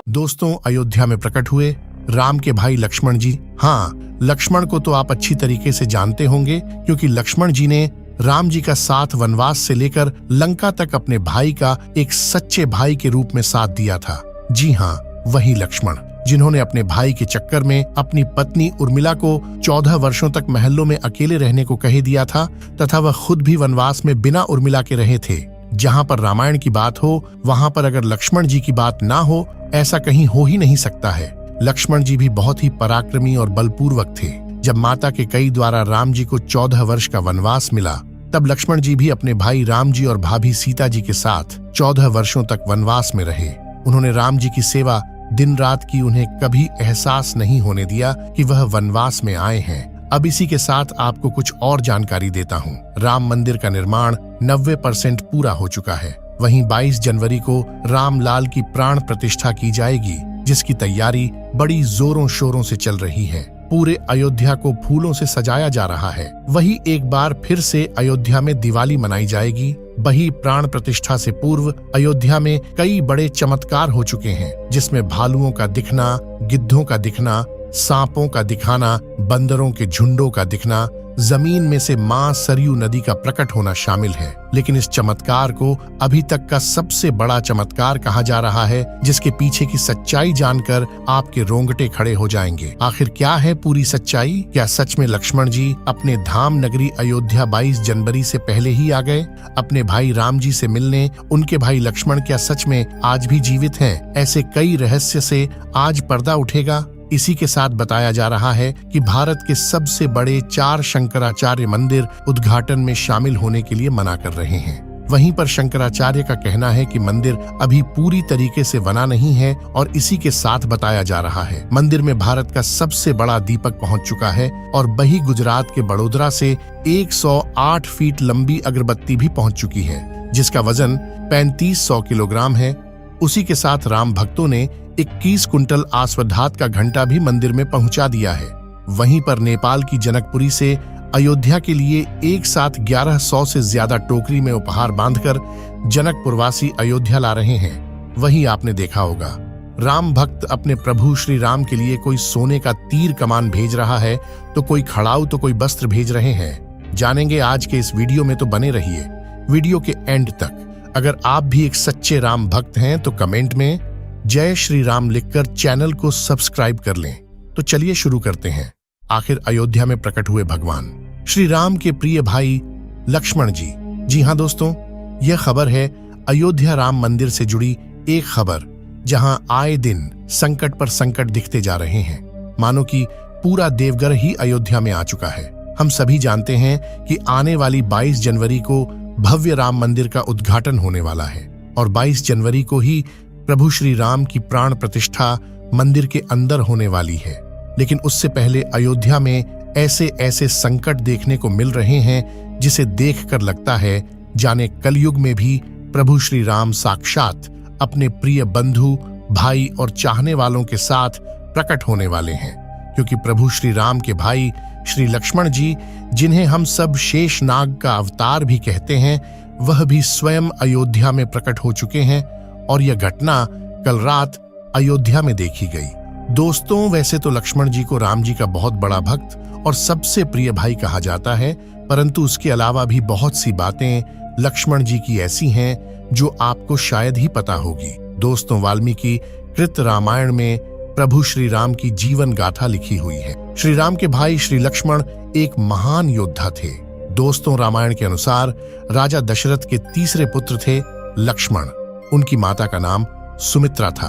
दोस्तों, अयोध्या में प्रकट हुए राम के भाई लक्ष्मण जी। हाँ, लक्ष्मण को तो आप अच्छी तरीके से जानते होंगे, क्योंकि लक्ष्मण जी ने राम जी का साथ वनवास से लेकर लंका तक अपने भाई का एक सच्चे भाई के रूप में साथ दिया था। जी हाँ, वही लक्ष्मण जिन्होंने अपने भाई के चक्कर में अपनी पत्नी उर्मिला को 14 वर्षों तक महलों में अकेले रहने को कह दिया था, तथा वह खुद भी वनवास में बिना उर्मिला के रहे थे। जहाँ पर रामायण की बात हो, वहाँ पर अगर लक्ष्मण जी की बात ना हो, ऐसा कहीं हो ही नहीं सकता है। लक्ष्मण जी भी बहुत ही पराक्रमी और बलपूर्वक थे। जब माता के कई द्वारा राम जी को 14 वर्ष का वनवास मिला, तब लक्ष्मण जी भी अपने भाई राम जी और भाभी सीता जी के साथ 14 वर्षों तक वनवास में रहे। उन्होंने राम जी की सेवा दिन रात की, उन्हें कभी एहसास नहीं होने दिया कि वह वनवास में आए हैं। अब इसी के साथ आपको कुछ और जानकारी देता हूँ। राम मंदिर का निर्माण 90% पूरा हो चुका है। वहीं 22 जनवरी को रामलाल की प्राण प्रतिष्ठा की जाएगी, जिसकी तैयारी बड़ी जोरों शोरों से चल रही है। पूरे अयोध्या को फूलों से सजाया जा रहा है। वही एक बार फिर से अयोध्या में दिवाली मनाई जाएगी। वही प्राण प्रतिष्ठा से पूर्व अयोध्या में कई बड़े चमत्कार हो चुके हैं, जिसमें भालुओं का दिखना, गिद्धों का दिखना, सांपों का दिखाना, बंदरों के झुंडों का दिखना, जमीन में से मां सरयू नदी का प्रकट होना शामिल है। लेकिन इस चमत्कार को अभी तक का सबसे बड़ा चमत्कार कहा जा रहा है, जिसके पीछे की सच्चाई जानकर आपके रोंगटे खड़े हो जाएंगे। आखिर क्या है पूरी सच्चाई? क्या सच में लक्ष्मण जी अपने धाम नगरी अयोध्या 22 जनवरी से पहले ही आ गए अपने भाई राम जी से मिलने? उनके भाई लक्ष्मण क्या सच में आज भी जीवित हैं? ऐसे कई रहस्य से आज पर्दा उठेगा। इसी के साथ बताया जा रहा है कि भारत के सबसे बड़े 4 शंकराचार्य मंदिर उद्घाटन में शामिल होने के लिए मना कर रहे हैं। वहीं पर शंकराचार्य का कहना है कि मंदिर अभी पूरी तरीके से बना नहीं है, और इसी के साथ बताया जा रहा है मंदिर में भारत का सबसे बड़ा दीपक पहुंच चुका है, और वही गुजरात के बड़ोदरा से 108 फीट लंबी अगरबत्ती भी पहुंच चुकी है, जिसका वजन 3500 किलोग्राम है। उसी के साथ राम भक्तों ने 21 कुंटल आस्वधात का घंटा भी मंदिर में पहुंचा दिया है। वहीं पर नेपाल की जनकपुरी से अयोध्या के लिए एक साथ 1100 से ज्यादा टोकरी में उपहार बांधकर जनकपुरवासी अयोध्या ला रहे हैं। वहीं आपने देखा होगा, राम भक्त अपने प्रभु श्री राम के लिए कोई सोने का तीर कमान भेज रहा है, तो कोई खड़ाऊ, तो कोई वस्त्र भेज रहे हैं। जानेंगे आज के इस वीडियो में, तो बने रहिए वीडियो के एंड तक। अगर आप भी एक सच्चे राम भक्त हैं तो कमेंट में जय श्री राम लिखकर चैनल को सब्सक्राइब कर लें। तो चलिए शुरू करते हैं। आखिर अयोध्या में प्रकट हुए भगवान श्री राम के प्रिय भाई लक्ष्मण जी। जी हाँ दोस्तों, यह खबर है अयोध्या राम मंदिर से जुड़ी एक खबर, जहां आए दिन संकट पर संकट दिखते जा रहे हैं। मानो कि पूरा देवघर ही अयोध्या में आ चुका है। हम सभी जानते हैं कि आने वाली 22 जनवरी को भव्य राम मंदिर का उद्घाटन होने वाला है, और 22 जनवरी को ही प्रभु श्री राम की प्राण प्रतिष्ठा मंदिर के अंदर होने वाली है। लेकिन उससे पहले अयोध्या में ऐसे ऐसे संकट देखने को मिल रहे हैं, जिसे देखकर लगता है जाने कलयुग में भी प्रभु श्री राम साक्षात अपने प्रिय बंधु, भाई और चाहने वालों के साथ प्रकट होने वाले हैं। क्योंकि प्रभु श्री राम के भाई श्री लक्ष्मण जी, जिन्हें हम सब शेषनाग का अवतार भी कहते हैं, वह भी स्वयं अयोध्या में प्रकट हो चुके हैं, और यह घटना कल रात अयोध्या में देखी गई। दोस्तों, वैसे तो लक्ष्मण जी को राम जी का बहुत बड़ा भक्त और सबसे प्रिय भाई कहा जाता है, परंतु उसके अलावा भी बहुत सी बातें लक्ष्मण जी की ऐसी हैं जो आपको शायद ही पता होगी। दोस्तों, वाल्मीकि कृत रामायण में प्रभु श्री राम की जीवन गाथा लिखी हुई है। श्री राम के भाई श्री लक्ष्मण एक महान योद्धा थे। दोस्तों, रामायण के अनुसार राजा दशरथ के तीसरे पुत्र थे लक्ष्मण। उनकी माता का नाम सुमित्रा था।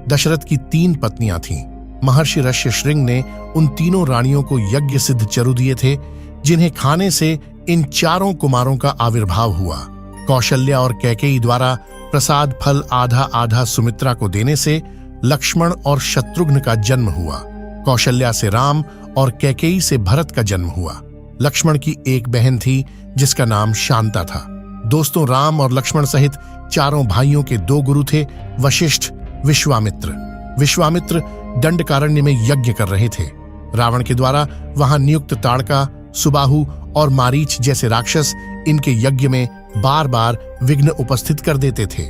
दशरथ की 3 पत्नियां थीं। महर्षि ऋष्यशृंग ने उन तीनों रानियों को यज्ञ सिद्ध चरु दिए थे, जिन्हें खाने से इन 4 कुमारों का आविर्भाव हुआ। कौशल्या और कैकेयी द्वारा प्रसाद फल आधा आधा सुमित्रा को देने से लक्ष्मण और शत्रुघ्न का जन्म हुआ। कौशल्या से राम और कैकेयी से भरत का जन्म हुआ। लक्ष्मण की एक बहन थी, जिसका नाम शांता था। दोस्तों, राम और लक्ष्मण सहित 4 भाइयों के 2 गुरु थे, वशिष्ठ, विश्वामित्र। विश्वामित्र दंडकारण्य में यज्ञ कर रहे थे। रावण के द्वारा वहां नियुक्त ताड़का, सुबाहु और मारीच जैसे राक्षस इनके यज्ञ में बार बार विघ्न उपस्थित कर देते थे।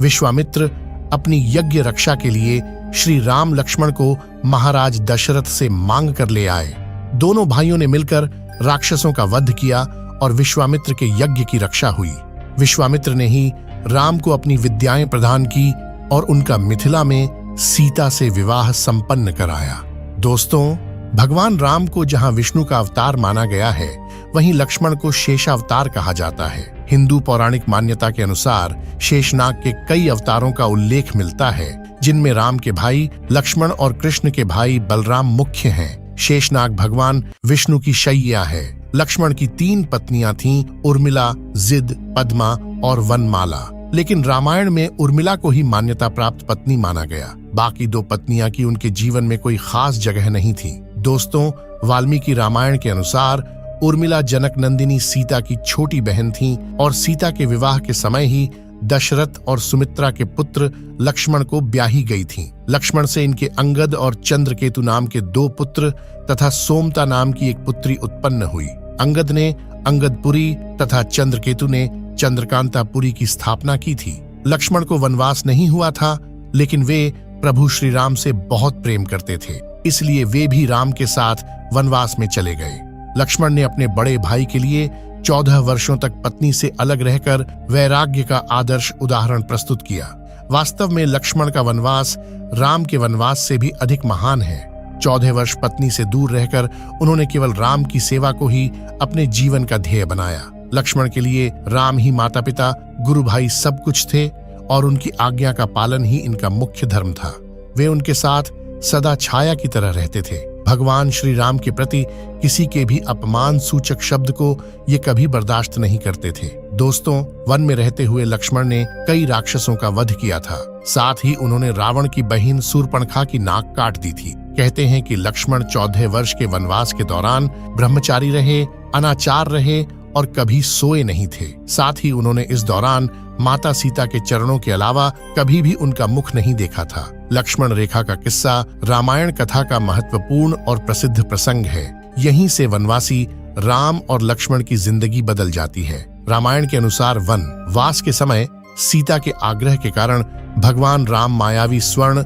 विश्वामित्र अपनी यज्ञ रक्षा के लिए श्री राम लक्ष्मण को महाराज दशरथ से मांग कर ले आए। दोनों भाइयों ने मिलकर राक्षसों का वध किया और विश्वामित्र के यज्ञ की रक्षा हुई। विश्वामित्र ने ही राम को अपनी विद्याएं प्रदान की और उनका मिथिला में सीता से विवाह संपन्न कराया। दोस्तों, भगवान राम को जहां विष्णु का अवतार माना गया है, वहीं लक्ष्मण को शेषावतार कहा जाता है। हिंदू पौराणिक मान्यता के अनुसार शेषनाग के कई अवतारों का उल्लेख मिलता है, जिनमें राम के भाई लक्ष्मण और कृष्ण के भाई बलराम मुख्य हैं। शेषनाग भगवान विष्णु की शैया है। लक्ष्मण की 3 पत्नियां थीं, उर्मिला, जिद, पद्मा और वनमाला। लेकिन रामायण में उर्मिला को ही मान्यता प्राप्त पत्नी माना गया। बाकी 2 पत्नियां की उनके जीवन में कोई खास जगह नहीं थी। दोस्तों, वाल्मीकि रामायण के अनुसार उर्मिला जनक नंदिनी सीता की छोटी बहन थी और सीता के विवाह के समय ही दशरथ और सुमित्रा के पुत्र लक्ष्मण को ब्याही गई थीं। लक्ष्मण से इनके अंगद और चंद्रकेतु नाम के 2 पुत्र तथा सोमता नाम की एक पुत्री उत्पन्न हुई। अंगद ने अंगदपुरी तथा चंद्रकेतु ने चंद्रकांतापुरी की स्थापना की थी। लक्ष्मण को वनवास नहीं हुआ था, लेकिन वे प्रभु श्री राम से बहुत प्रेम करते थे, इसलिए वे भी राम के साथ वनवास में चले गए। लक्ष्मण ने अपने बड़े भाई के लिए 14 वर्षों तक पत्नी से अलग रहकर वैराग्य का आदर्श उदाहरण प्रस्तुत किया। वास्तव में लक्ष्मण का वनवास राम के वनवास से भी अधिक महान है। 14 वर्ष पत्नी से दूर रहकर उन्होंने केवल राम की सेवा को ही अपने जीवन का ध्येय बनाया। लक्ष्मण के लिए राम ही माता पिता, गुरु भाई सब कुछ थे और उनकी आज्ञा का पालन ही इनका मुख्य धर्म था। वे उनके साथ सदा छाया की तरह रहते थे। भगवान श्री राम के प्रति किसी के भी अपमान सूचक शब्द को ये कभी बर्दाश्त नहीं करते थे। दोस्तों, वन में रहते हुए लक्ष्मण ने कई राक्षसों का वध किया था। साथ ही उन्होंने रावण की बहन शूर्पणखा की नाक काट दी थी। कहते हैं कि लक्ष्मण 14 वर्ष के वनवास के दौरान ब्रह्मचारी रहे, अनाचार रहे और कभी सोए नहीं थे। साथ ही उन्होंने इस दौरान माता सीता के चरणों के अलावा कभी भी उनका मुख नहीं देखा था। लक्ष्मण रेखा का किस्सा रामायण कथा का महत्वपूर्ण और प्रसिद्ध प्रसंग है। यहीं से वनवासी राम और लक्ष्मण की जिंदगी बदल जाती है। रामायण के अनुसार वनवास के समय सीता के आग्रह के कारण भगवान राम मायावी स्वर्ण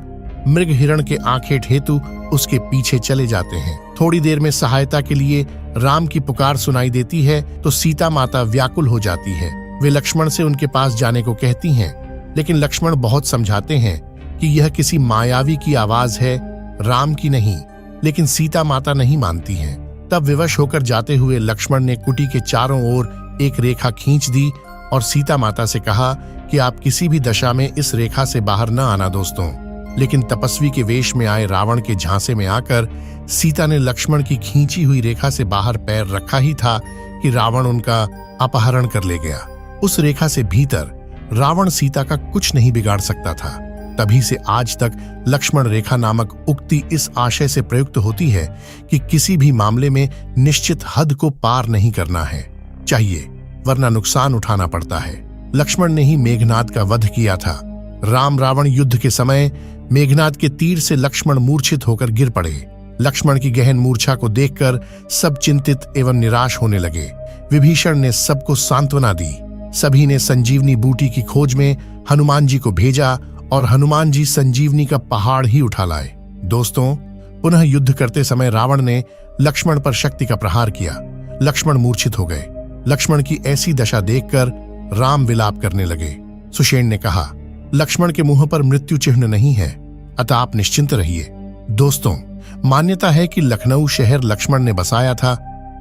मृग हिरण के आंखें हेतु उसके पीछे चले जाते हैं। थोड़ी देर में सहायता के लिए राम की पुकार सुनाई देती है तो सीता माता व्याकुल हो जाती है। वे लक्ष्मण से उनके पास जाने को कहती हैं, लेकिन लक्ष्मण बहुत समझाते हैं कि यह किसी मायावी की आवाज है, राम की नहीं। लेकिन सीता माता नहीं मानती हैं। तब विवश होकर जाते हुए लक्ष्मण ने कुटी के चारों ओर एक रेखा खींच दी और सीता माता से कहा कि आप किसी भी दशा में इस रेखा से बाहर न आना दोस्तों। लेकिन तपस्वी के वेश में आए रावण के झांसे में आकर सीता ने लक्ष्मण की खींची हुई रेखा से बाहर पैर रखा ही था कि रावण उनका अपहरण कर ले गया। उस रेखा से भीतर रावण सीता का कुछ नहीं बिगाड़ सकता था। तभी से आज तक लक्ष्मण रेखा नामक उक्ति इस आशय से प्रयुक्त होती है कि किसी भी मामले में निश्चित हद को पार नहीं करना है चाहिए, वरना नुकसान उठाना पड़ता है। लक्ष्मण ने ही मेघनाद का वध किया था। राम रावण युद्ध के समय मेघनाद के तीर से लक्ष्मण मूर्छित होकर गिर पड़े। लक्ष्मण की गहन मूर्छा को देखकर सब चिंतित एवं निराश होने लगे। विभीषण ने सबको सांत्वना दी। सभी ने संजीवनी बूटी की खोज में हनुमान जी को भेजा और हनुमान जी संजीवनी का पहाड़ ही उठा लाए। दोस्तों, पुनः युद्ध करते समय रावण ने लक्ष्मण पर शक्ति का प्रहार किया। लक्ष्मण मूर्छित हो गए। लक्ष्मण की ऐसी दशा देखकर राम विलाप करने लगे। सुषेण ने कहा, लक्ष्मण के मुंह पर मृत्यु चिन्ह नहीं है, अतः आप निश्चिंत रहिए। दोस्तों, मान्यता है कि लखनऊ शहर लक्ष्मण ने बसाया था।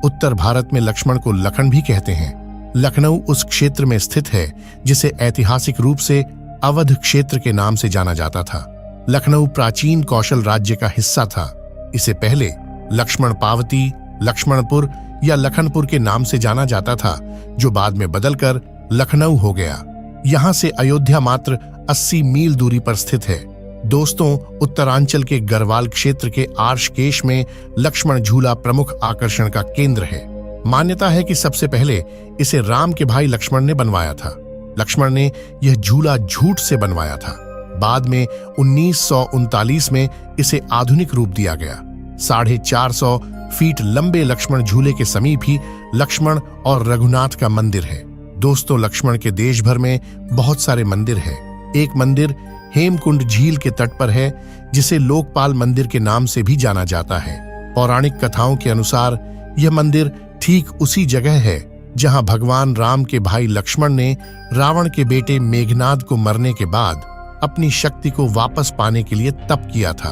उत्तर भारत में लक्ष्मण को लखन भी कहते हैं। लखनऊ उस क्षेत्र में स्थित है जिसे ऐतिहासिक रूप से अवध क्षेत्र के नाम से जाना जाता था। लखनऊ प्राचीन कौशल राज्य का हिस्सा था। इसे पहले लक्ष्मण पावती, लक्ष्मणपुर या लखनपुर के नाम से जाना जाता था, जो बाद में बदलकर लखनऊ हो गया। यहाँ से अयोध्या मात्र 80 मील दूरी पर स्थित है। दोस्तों, उत्तरांचल के गढ़वाल क्षेत्र के आर्षकेश में लक्ष्मण झूला प्रमुख आकर्षण का केंद्र है। मान्यता है कि सबसे पहले इसे राम के भाई लक्ष्मण ने बनवाया था। लक्ष्मण ने यह झूला झूठ से बनवाया था। बाद में 1939 में इसे आधुनिक रूप दिया गया। 450 फीट लंबे लक्ष्मण झूले के समीप ही लक्ष्मण और रघुनाथ का मंदिर है। दोस्तों, लक्ष्मण के देश भर में बहुत सारे मंदिर हैं। एक मंदिर हेमकुंड झील के तट पर है, जिसे लोकपाल मंदिर के नाम से भी जाना जाता है। पौराणिक कथाओं के अनुसार यह मंदिर ठीक उसी जगह है जहां भगवान राम के भाई लक्ष्मण ने रावण के बेटे मेघनाद को मरने के बाद अपनी शक्ति को वापस पाने के लिए तप किया था।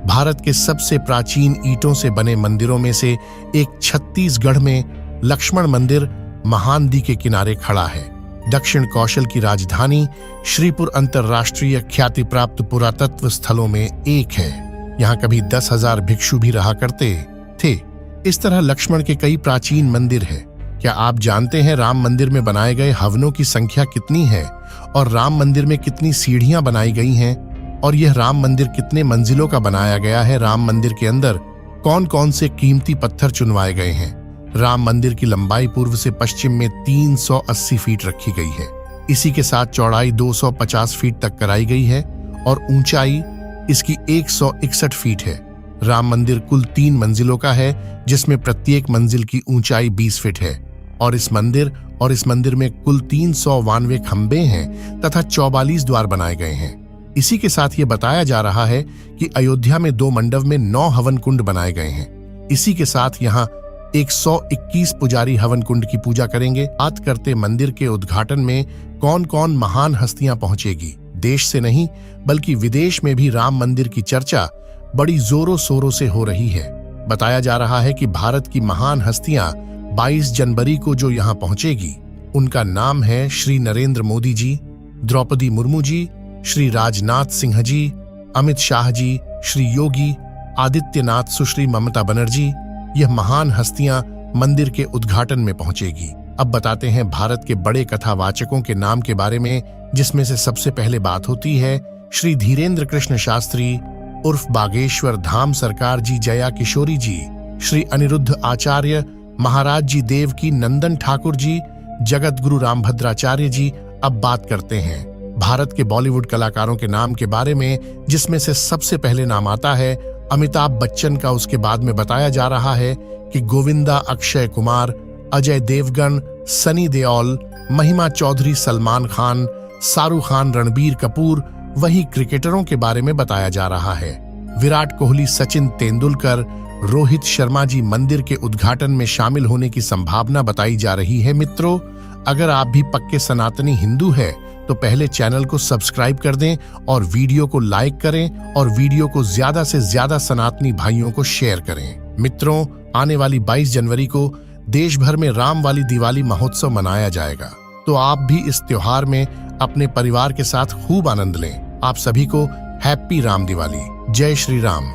भारत के सबसे प्राचीन ईंटों से बने मंदिरों में से एक छत्तीसगढ़ में लक्ष्मण मंदिर महानदी के किनारे खड़ा है। दक्षिण कौशल की राजधानी श्रीपुर अंतर्राष्ट्रीय ख्याति प्राप्त पुरातत्व स्थलों में एक है। यहाँ कभी 10,000 भिक्षु भी रहा करते थे। इस तरह लक्ष्मण के कई प्राचीन मंदिर हैं। क्या आप जानते हैं राम मंदिर में बनाए गए हवनों की संख्या कितनी है और राम मंदिर में कितनी सीढ़ियां बनाई गई हैं? और यह राम मंदिर कितने मंजिलों का बनाया गया है? राम मंदिर के अंदर कौन कौन से कीमती पत्थर चुनवाए गए हैं? राम मंदिर की लंबाई पूर्व से पश्चिम में 380 फीट रखी गई है। इसी के साथ चौड़ाई 250 फीट तक कराई गई है और ऊंचाई इसकी 161 फीट है। राम मंदिर कुल 3 मंजिलों का है, जिसमें प्रत्येक मंजिल की ऊंचाई 20 फीट है और इस मंदिर में कुल 392 खंबे हैं तथा 44 द्वार बनाए गए हैं। इसी के साथ ये बताया जा रहा है कि अयोध्या में 2 मंडप में 9 हवन कुंड बनाए गए हैं। इसी के साथ यहाँ 121 पुजारी हवन कुंड की पूजा करेंगे। बात करते मंदिर के उद्घाटन में कौन कौन महान हस्तियां पहुंचेगी। देश से नहीं बल्कि विदेश में भी राम मंदिर की चर्चा बड़ी जोरों शोरों से हो रही है। बताया जा रहा है कि भारत की महान हस्तियां 22 जनवरी को जो यहाँ पहुंचेगी, उनका नाम है श्री नरेंद्र मोदी जी, द्रौपदी मुर्मू जी, श्री राजनाथ सिंह जी, अमित शाह जी, श्री योगी आदित्यनाथ, सुश्री ममता बनर्जी। यह महान हस्तियां मंदिर के उद्घाटन में पहुंचेगी। अब बताते हैं भारत के बड़े कथावाचकों के नाम के बारे में, जिसमें से सबसे पहले बात होती है श्री धीरेन्द्र कृष्ण शास्त्री उर्फ बागेश्वर धाम सरकार जी, जया किशोरी जी, श्री अनिरुद्ध आचार्य, महाराज जी देवकी नंदन ठाकुर जी, जगत गुरु रामभद्राचार्य जी। अब बात करते हैं भारत के बॉलीवुड कलाकारों के नाम के बारे में, जिसमें से सबसे पहले नाम आता है अमिताभ बच्चन का। उसके बाद में बताया जा रहा है कि गोविंदा, अक्षय कुमार, अजय देवगन, सनी देओल, महिमा चौधरी, सलमान खान, शाहरुख खान, रणबीर कपूर। वहीं क्रिकेटरों के बारे में बताया जा रहा है विराट कोहली, सचिन तेंदुलकर, रोहित शर्मा जी मंदिर के उद्घाटन में शामिल होने की संभावना बताई जा रही है। मित्रों, अगर आप भी पक्के सनातनी हिंदू हैं तो पहले चैनल को सब्सक्राइब कर दें और वीडियो को लाइक करें और वीडियो को ज्यादा से ज्यादा सनातनी भाइयों को शेयर करें। मित्रों, आने वाली 22 जनवरी को देश भर में राम वाली दिवाली महोत्सव मनाया जाएगा, तो आप भी इस त्योहार में अपने परिवार के साथ खूब आनंद लें। आप सभी को हैप्पी राम दिवाली। जय श्री राम।